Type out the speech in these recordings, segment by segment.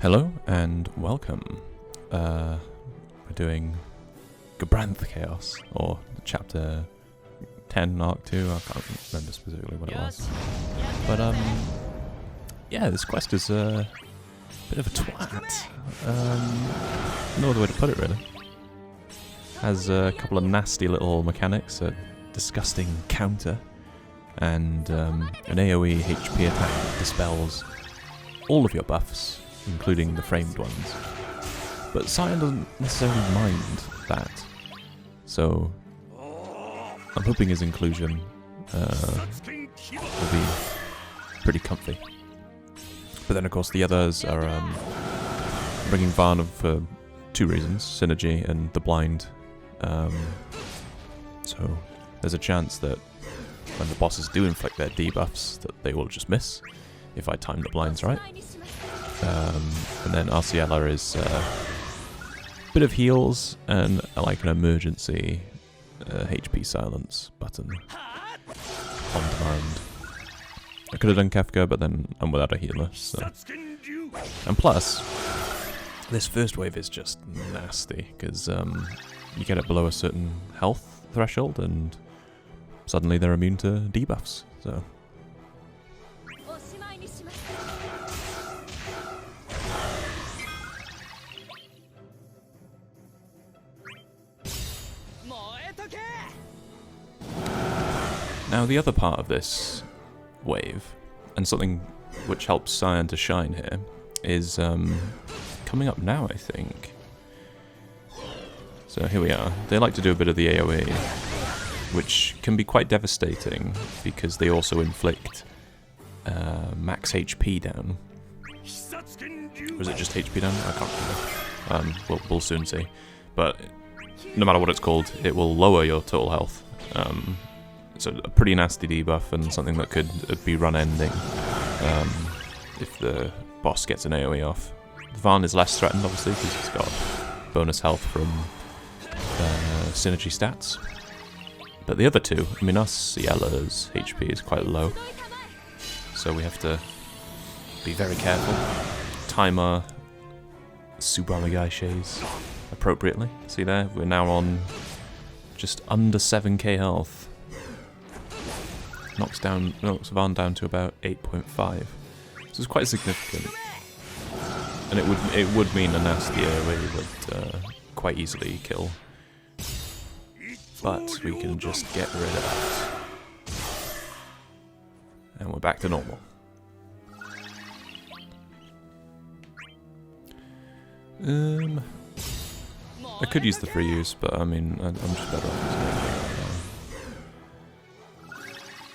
Hello and welcome. We're doing Gabranth Chaos, or Chapter 10, Arc 2, I can't remember specifically what it was. But, yeah, this quest is a bit of a twat. No other way to put it, really. Has a couple of nasty little mechanics, a disgusting counter, and an AoE HP attack dispels all of your buffs, including the framed ones. But Cyan doesn't necessarily mind that, so I'm hoping his inclusion will be pretty comfy. But then of course the others are bringing Varn for two reasons, synergy and the blind. So there's a chance that when the bosses do inflict their debuffs that they will just miss, if I time the blinds right. And then Arciella is a bit of heals and like an emergency HP silence button on demand. I could have done Kefka, but then I'm without a healer. So. And plus, this first wave is just nasty because you get it below a certain health threshold and suddenly they're immune to debuffs. So. Now the other part of this wave, and something which helps Cyan to shine here, is coming up now, I think. So here we are. They like to do a bit of the AoE, which can be quite devastating because they also inflict max HP down. Or is it just HP down? I can't remember. We'll soon see. But no matter what it's called, it will lower your total health. So a pretty nasty debuff and something that could be run-ending if the boss gets an AoE off. Varn is less threatened, obviously, because he's got bonus health from synergy stats. But the other two, I mean, Arciella's HP is quite low, so we have to be very careful. Time our Subramageishas appropriately. See there, we're now on just under 7k health. Knocks Varn down to about 8.5. So it's quite significant. And it would mean a nasty AoE would quite easily kill. But we can just get rid of that. And we're back to normal. I could use the free use, but I mean, I'm just better off using it.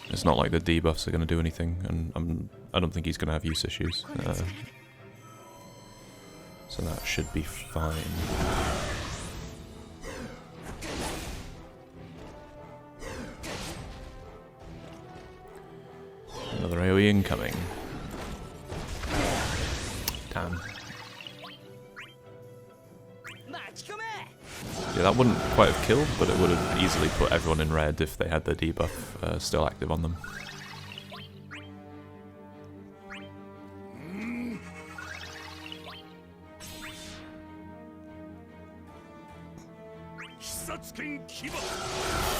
It's not like the debuffs are going to do anything, and I don't think he's going to have use issues. So that should be fine. Another AoE incoming. Damn. Yeah, that wouldn't quite have killed, but it would have easily put everyone in red if they had the debuff still active on them.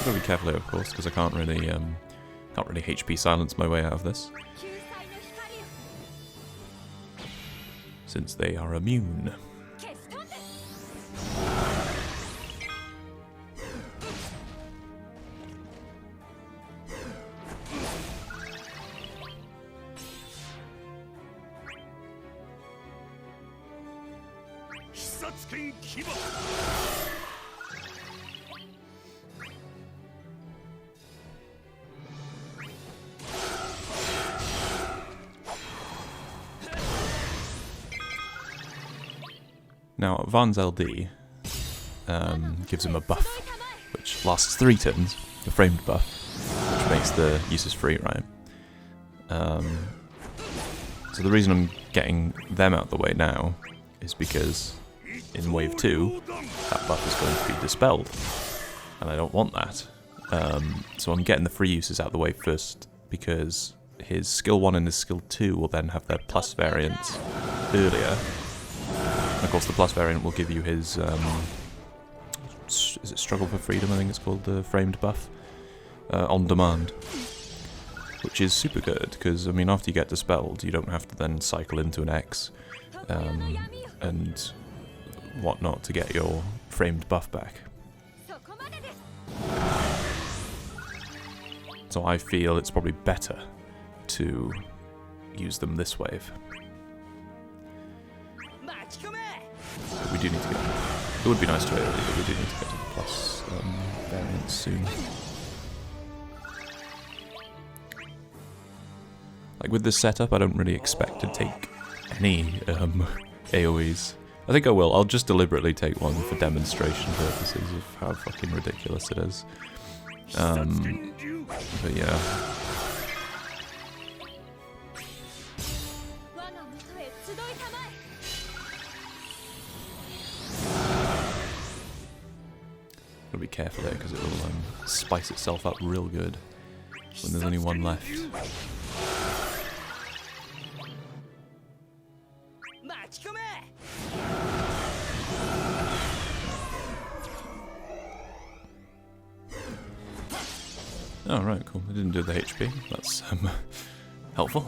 Gotta be careful here, of course, because I can't really HP silence my way out of this, since they are immune. Now, Varn's LD gives him a buff, which lasts 3 turns, the framed buff, which makes the uses free, right? So the reason I'm getting them out of the way now is because in Wave 2, that buff is going to be dispelled, and I don't want that. So I'm getting the free uses out of the way first, because his skill 1 and his skill 2 will then have their plus variants earlier, And of course, the plus variant will give you his, is it Struggle for Freedom, I think it's called, the framed buff, on demand. Which is super good, because, I mean, after you get dispelled, you don't have to then cycle into an X, and whatnot to get your framed buff back. So I feel it's probably better to use them this wave. But we do need to get... It would be nice to early, but we do need to get to the plus variants soon. Like with this setup, I don't really expect to take any AoEs. I think I will. I'll just deliberately take one for demonstration purposes of how fucking ridiculous it is. But yeah. Gotta be careful there because it will spice itself up real good when there's only one left. Oh right, cool. I didn't do the HP. That's helpful.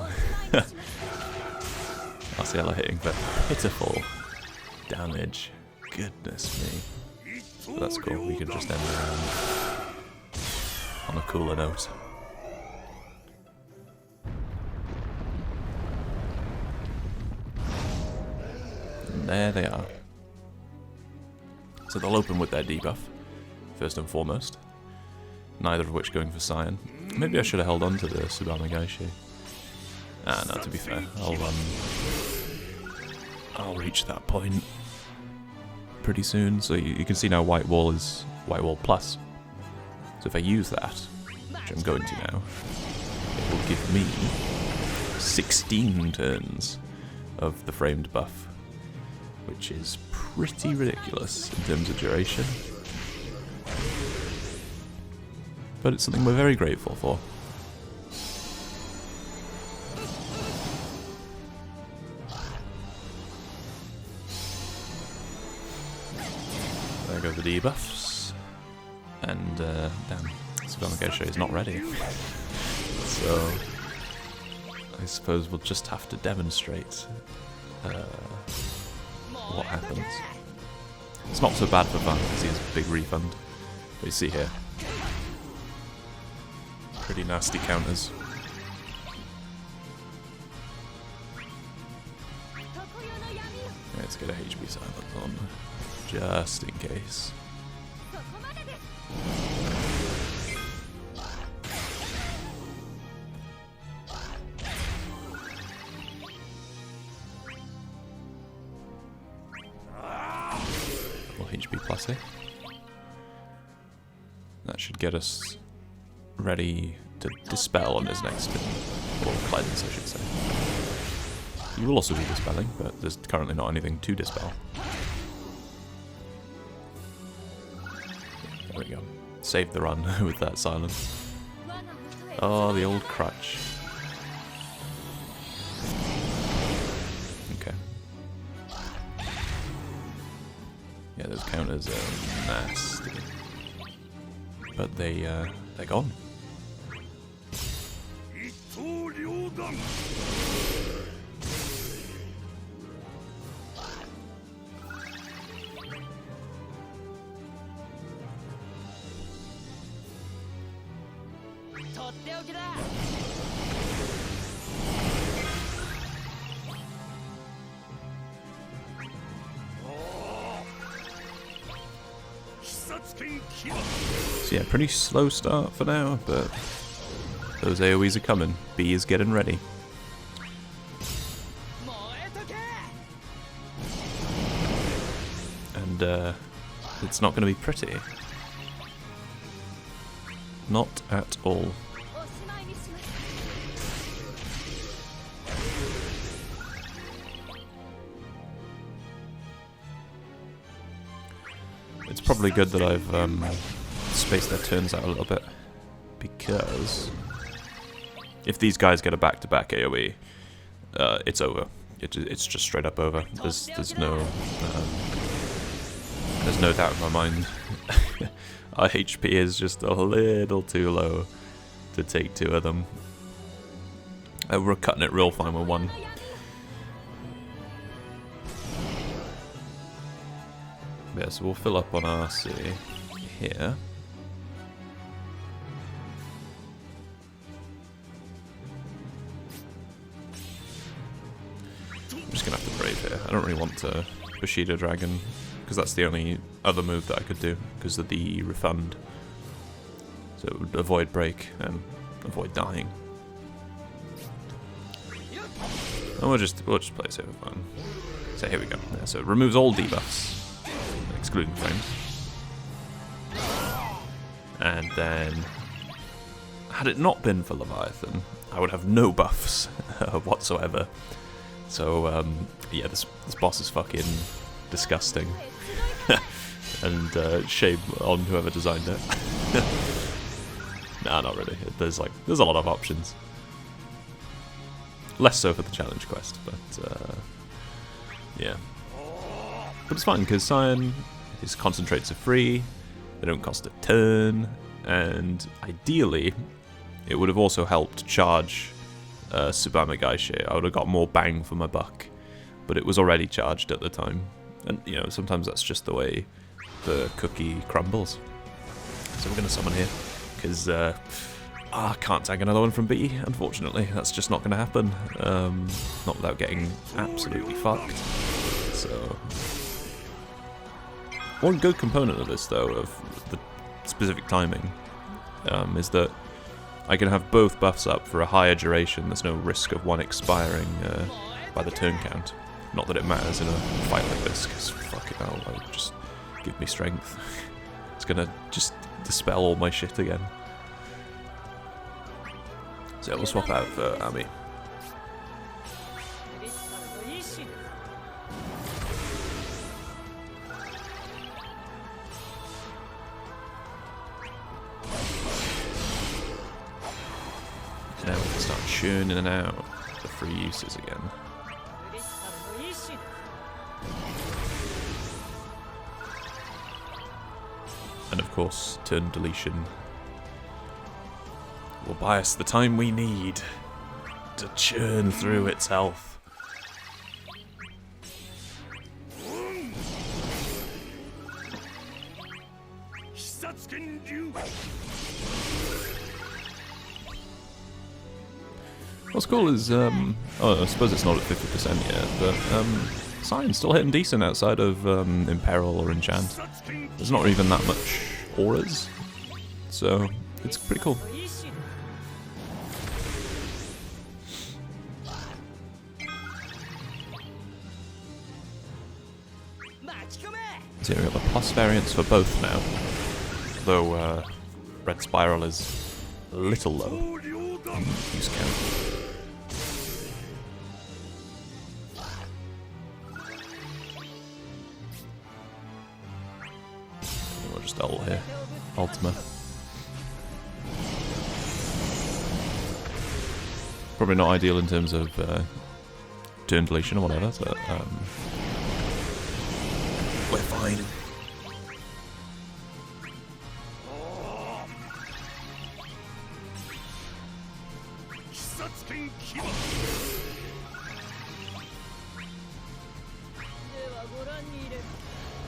RCL are hitting but pitiful damage. Goodness me. But that's cool. We can just end the round on a cooler note. And there they are. So they'll open with their debuff, first and foremost. Neither of which going for Cyan. Maybe I should have held on to the Subama Gaishi. Ah, no, to be fair, I'll reach that point pretty soon. So you can see now White Wall is White Wall Plus. So if I use that, which I'm going to now, it will give me 16 turns of the framed buff, which is pretty ridiculous in terms of duration. But it's something we're very grateful for. There go the debuffs. And, damn, Subama Gaishi is not ready. So, I suppose we'll just have to demonstrate what happens. It's not so bad for Van because he has a big refund. But you see here. Pretty nasty counters. Let's get a HP silence on, just in case. Well, HP plus here. That should get us ready to dispel on his next spin. Or cleanse, I should say. You will also be dispelling, but there's currently not anything to dispel. There we go. Saved the run with that silence. Oh, the old crutch. Okay. Yeah, those counters are nasty. But they're gone. So yeah, pretty slow start for now, but those AoEs are coming. B is getting ready. And it's not going to be pretty. Not at all. It's probably good that I've spaced their turns out a little bit, because if these guys get a back-to-back AoE, it's over. it's just straight up over. There's no doubt in my mind. Our HP is just a little too low to take 2 of them. We're cutting it real fine with 1. Yeah, so we'll fill up on RC here. I'm just gonna have to Brave here. I don't really want to Bushido Dragon, because that's the only other move that I could do, because of the refund. So it would avoid break and avoid dying. And we'll just play safe for fun. So here we go. Yeah, so it removes all debuffs, excluding frames. And then, had it not been for Leviathan, I would have no buffs whatsoever. So yeah, this boss is fucking disgusting. And shame on whoever designed it. Nah, not really. There's a lot of options. Less so for the challenge quest, but yeah. But it's fine because Cyan, his concentrates are free. They don't cost a turn, and ideally, it would have also helped charge Tsubame Gaishe. I would have got more bang for my buck, but it was already charged at the time. And, you know, sometimes that's just the way the cookie crumbles. So we're going to summon here, because I can't tank another one from B, unfortunately. That's just not going to happen. Not without getting absolutely fucked. So, one good component of this, though, of the specific timing, is that I can have both buffs up for a higher duration. There's no risk of one expiring by the turn count. Not that it matters in a fight like this, because fuck it hell, like, just give me strength. It's gonna just dispel all my shit again. So we'll swap out for Ami. Now we can start churning it out the free uses again. And of course, turn deletion will buy us the time we need to churn through its health. What's cool is, oh, I suppose it's not at 50% yet, but Cyan's still hitting decent outside of Imperil or Enchant. There's not even that much auras, so it's pretty cool. So we've got the plus variants for both now, though Red Spiral is a little low in use count. We'll just ult here, Ultima. Probably not ideal in terms of turn deletion or whatever, but we're fine.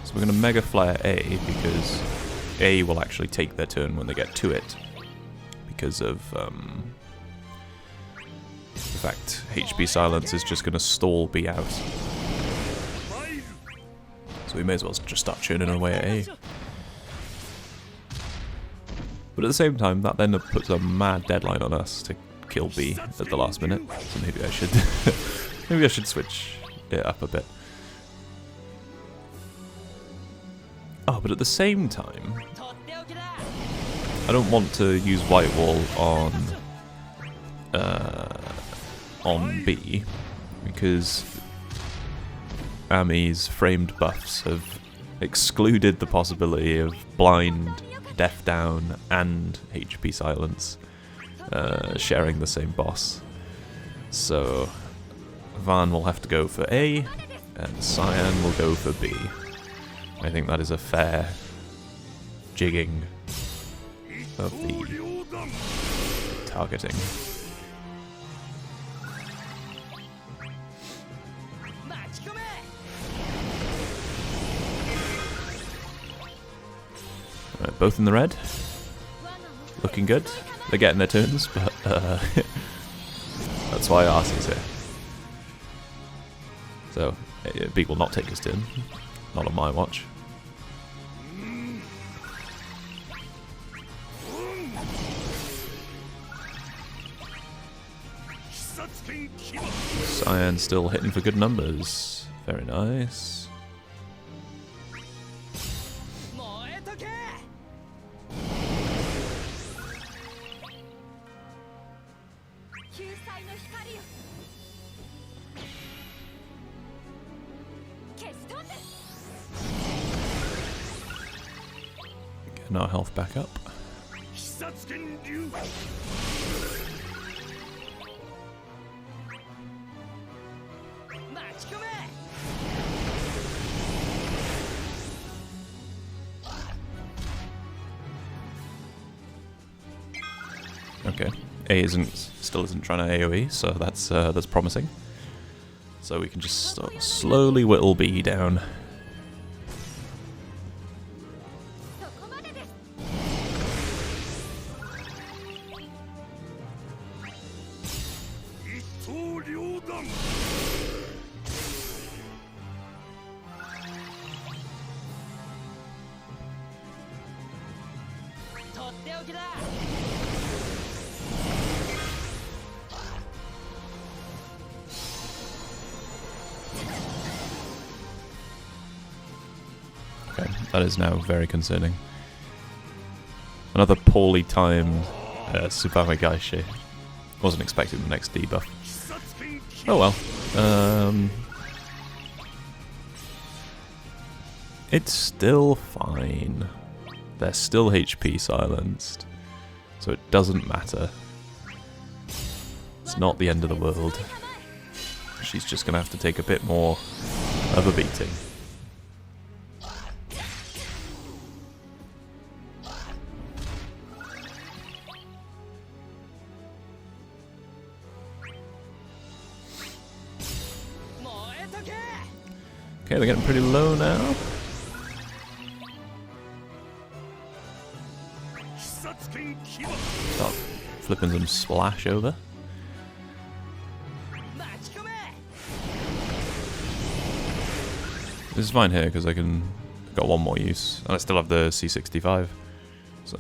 So we're going to Mega Flare A, because A will actually take their turn when they get to it, because of the fact HP Silence is just going to stall B out. So we may as well just start churning away at A. But at the same time, that then puts a mad deadline on us to kill B at the last minute. So maybe I should maybe I should switch it up a bit. Oh, but at the same time, I don't want to use White Wall on B, because Ami's framed buffs have excluded the possibility of blind, death down, and HP silence sharing the same boss. So Van will have to go for A, and Cyan will go for B. I think that is a fair jigging of the targeting. Right, both in the red. Looking good. They're getting their turns, but that's why Arcee's here. So, B will not take his turn. Not on my watch. Cyan still hitting for good numbers. Very nice. Getting our health back up. Okay, A still isn't trying to AoE, so that's promising. So we can just slowly whittle B down. Okay, that is now very concerning. Another poorly timed Tsubame Gaishe. Wasn't expecting the next debuff. Oh well. It's still fine. They're still HP silenced. So it doesn't matter. It's not the end of the world. She's just going to have to take a bit more of a beating. Okay, they're getting pretty low now. Start flipping some splash over. This is fine here because I got one more use, and I still have the C65. So.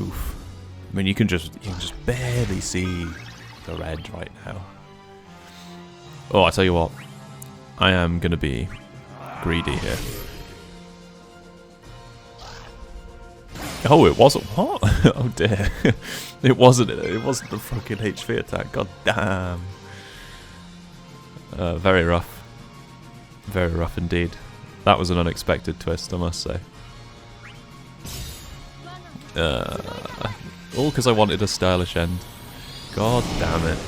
Oof. I mean, you can just barely see the red right now. Oh, I tell you what, I am gonna be greedy here. Oh, it wasn't what? Oh dear, it wasn't the fucking HP attack. God damn. Very rough indeed. That was an unexpected twist, I must say. All because I wanted a stylish end. God damn it.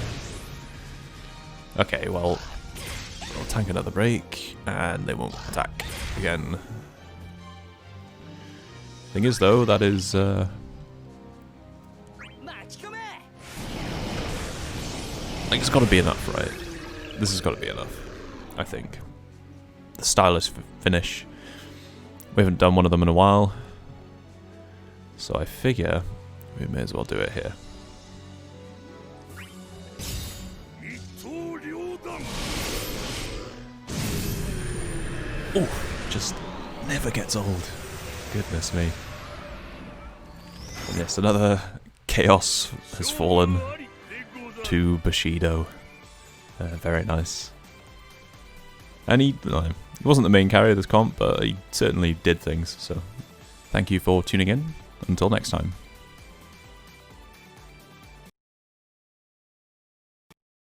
Okay, well, I'll tank another break, and they won't attack again. Thing is, though, that is... I think it's got to be enough, right? This has got to be enough, I think. The stylish finish. We haven't done one of them in a while. So I figure we may as well do it here. Oh, just never gets old. Goodness me. And yes, another chaos has fallen to Bushido. Very nice. And he wasn't the main carry of this comp, but he certainly did things. So thank you for tuning in. Until next time.